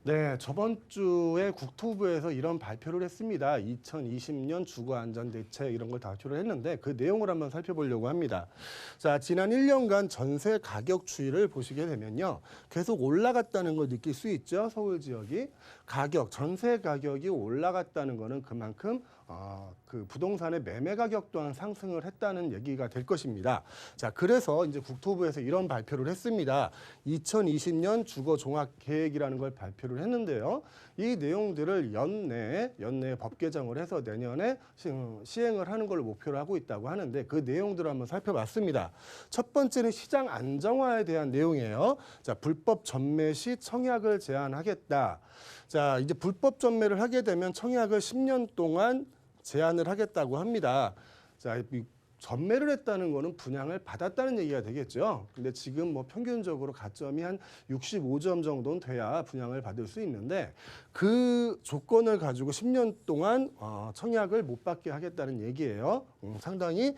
네, 저번 주에 국토부에서 이런 발표를 했습니다. 2020년 주거안전대책 이런 걸 발표를 했는데 그 내용을 한번 살펴보려고 합니다. 자, 지난 1년간 전세 가격 추이를 보시게 되면요. 계속 올라갔다는 걸 느낄 수 있죠. 서울 지역이. 전세 가격이 올라갔다는 거는 그만큼 그 부동산의 매매 가격 또한 상승을 했다는 얘기가 될 것입니다. 자, 그래서 이제 국토부에서 이런 발표를 했습니다. 2020년 주거 종합 계획이라는 걸 발표를 했는데요. 이 내용들을 연내에 법 개정을 해서 내년에 시행을 하는 걸 목표로 하고 있다고 하는데 그 내용들을 한번 살펴봤습니다. 첫 번째는 시장 안정화에 대한 내용이에요. 자, 불법 전매 시 청약을 제한하겠다. 자, 이제 불법 전매를 하게 되면 청약을 10년 동안 제한을 하겠다고 합니다. 자, 전매를 했다는 거는 분양을 받았다는 얘기가 되겠죠. 근데 지금 뭐 평균적으로 가점이 한 65점 정도는 돼야 분양을 받을 수 있는데 그 조건을 가지고 10년 동안 청약을 못 받게 하겠다는 얘기예요. 상당히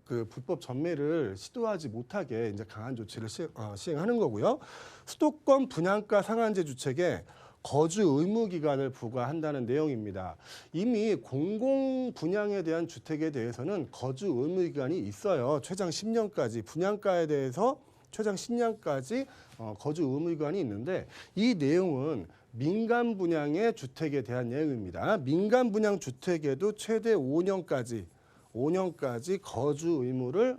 그 불법 전매를 시도하지 못하게 이제 강한 조치를 시행하는 거고요. 수도권 분양가 상한제 주택에 거주 의무 기간을 부과한다는 내용입니다. 이미 공공 분양에 대한 주택에 대해서는 거주 의무 기간이 있어요. 최장 10년까지 분양가에 대해서 최장 10년까지 거주 의무 기간이 있는데 이 내용은 민간 분양의 주택에 대한 내용입니다. 민간 분양 주택에도 최대 5년까지 거주 의무를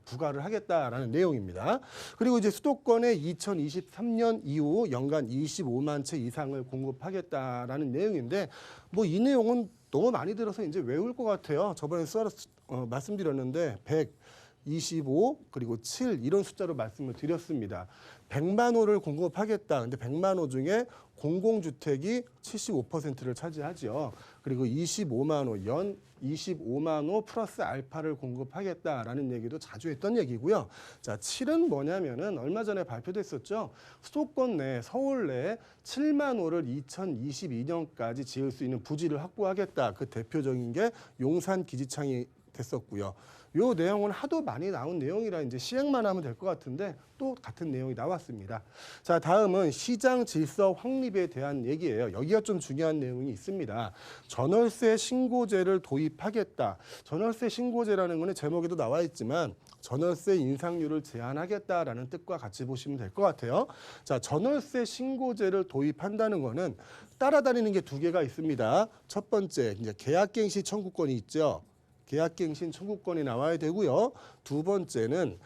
부과를 하겠다라는 내용입니다. 그리고 이제 수도권에 2023년 이후 연간 25만 채 이상을 공급하겠다라는 내용인데 뭐 이 내용은 너무 많이 들어서 이제 외울 것 같아요. 저번에 말씀드렸는데 100, 25 그리고 7 이런 숫자로 말씀을 드렸습니다. 100만 호를 공급하겠다. 근데 100만 호 중에 공공주택이 75%를 차지하죠. 그리고 25만 호, 연 25만 호 플러스 알파를 공급하겠다라는 얘기도 자주 했던 얘기고요. 자, 7은 뭐냐면은 얼마 전에 발표됐었죠. 수도권 내, 서울 내에 7만 호를 2022년까지 지을 수 있는 부지를 확보하겠다. 그 대표적인 게 용산 기지창이 됐었고요. 요 내용은 하도 많이 나온 내용이라 이제 시행만 하면 될 것 같은데 또 같은 내용이 나왔습니다. 자, 다음은 시장 질서 확립에 대한 얘기예요. 여기가 좀 중요한 내용이 있습니다. 전월세 신고제를 도입하겠다. 전월세 신고제라는 거는 제목에도 나와 있지만 전월세 인상률을 제한하겠다라는 뜻과 같이 보시면 될 것 같아요. 자, 전월세 신고제를 도입한다는 거는 따라다니는 게 두 개가 있습니다. 첫 번째, 이제 계약갱신 청구권이 있죠. 계약갱신 청구권이 나와야 되고요. 두 번째는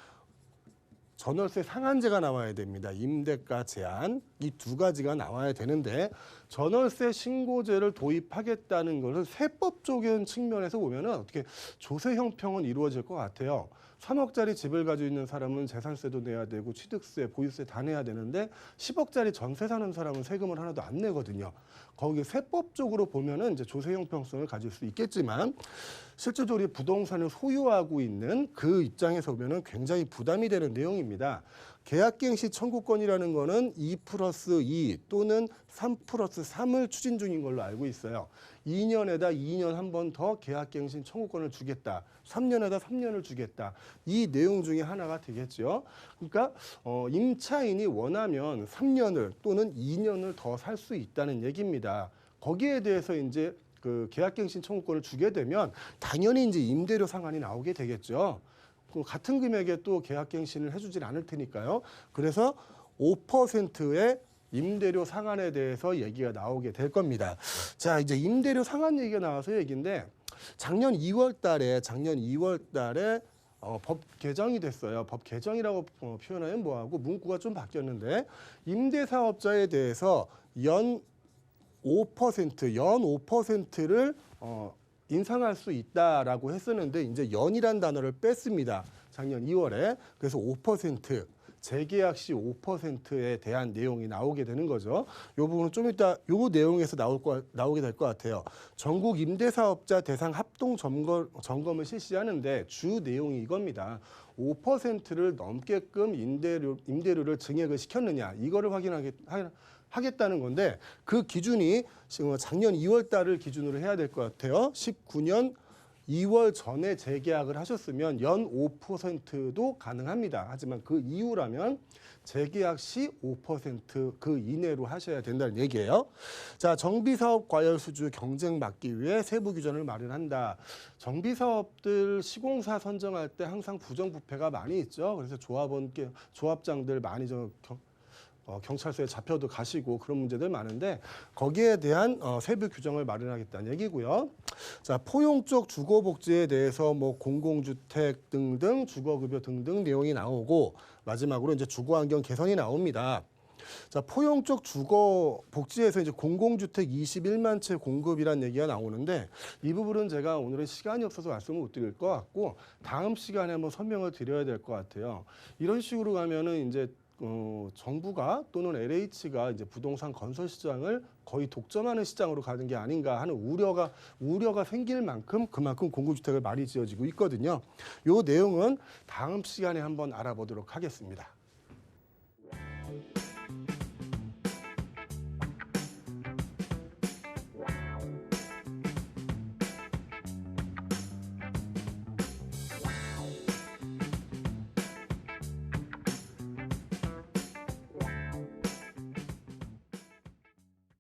전월세 상한제가 나와야 됩니다. 임대가 제한 이 두 가지가 나와야 되는데 전월세 신고제를 도입하겠다는 것은 세법적인 측면에서 보면은 어떻게 조세 형평은 이루어질 것 같아요. 3억짜리 집을 가지고 있는 사람은 재산세도 내야 되고 취득세, 보유세 다 내야 되는데 10억짜리 전세 사는 사람은 세금을 하나도 안 내거든요. 거기 세법적으로 보면은 이제 조세 형평성을 가질 수 있겠지만 실질적으로 부동산을 소유하고 있는 그 입장에서 보면은 굉장히 부담이 되는 내용입니다. 계약갱신 청구권이라는 거는 2+2 또는 3+3을 추진 중인 걸로 알고 있어요. 2년에다 2년 한 번 더 계약갱신 청구권을 주겠다. 3년에다 3년을 주겠다. 이 내용 중에 하나가 되겠죠. 그러니까 임차인이 원하면 3년을 또는 2년을 더 살 수 있다는 얘기입니다. 거기에 대해서 이제 그 계약갱신 청구권을 주게 되면 당연히 이제 임대료 상한이 나오게 되겠죠. 같은 금액에 또 계약갱신을 해주질 않을 테니까요. 그래서 5%의 임대료 상한에 대해서 얘기가 나오게 될 겁니다. 자, 이제 임대료 상한 얘기가 나와서 얘기인데 작년 2월 달에 법 개정이 됐어요. 법 개정이라고 표현하면 뭐하고 문구가 좀 바뀌었는데 임대사업자에 대해서 연 5%를 인상할 수 있다라고 했었는데 이제 연이란 단어를 뺐습니다. 작년 2월에. 그래서 5% 재계약 시 5%에 대한 내용이 나오게 되는 거죠. 이 부분은 좀 이따 이 내용에서 나오게 될 것 같아요. 전국 임대사업자 대상 합동 점검을 실시하는데 주 내용이 이겁니다. 5%를 넘게끔 임대료를 증액을 시켰느냐 이거를 하겠다는 건데 그 기준이 작년 2월 달을 기준으로 해야 될 것 같아요. 19년 2월 전에 재계약을 하셨으면 연 5%도 가능합니다. 하지만 그 이후라면 재계약 시 5% 이내로 하셔야 된다는 얘기예요. 자, 정비사업 과열 수주 경쟁 막기 위해 세부 규정을 마련한다. 정비사업들 시공사 선정할 때 항상 부정부패가 많이 있죠. 그래서 조합장들 많이 경찰서에 잡혀도 가시고 그런 문제들 많은데 거기에 대한 세부 규정을 마련하겠다는 얘기고요. 자, 포용 쪽 주거복지에 대해서 뭐 공공주택 등등 주거급여 등등 내용이 나오고 마지막으로 이제 주거환경 개선이 나옵니다. 자, 포용 쪽 주거 복지에서 이제 공공주택 21만 채 공급이란 얘기가 나오는데 이 부분은 제가 오늘은 시간이 없어서 말씀을 못 드릴 것 같고 다음 시간에 한번 설명을 드려야 될 것 같아요. 이런 식으로 가면은 이제 정부가 또는 LH가 이제 부동산 건설 시장을 거의 독점하는 시장으로 가는 게 아닌가 하는 우려가 생길 만큼 그만큼 공공주택을 많이 지어지고 있거든요. 이 내용은 다음 시간에 한번 알아보도록 하겠습니다.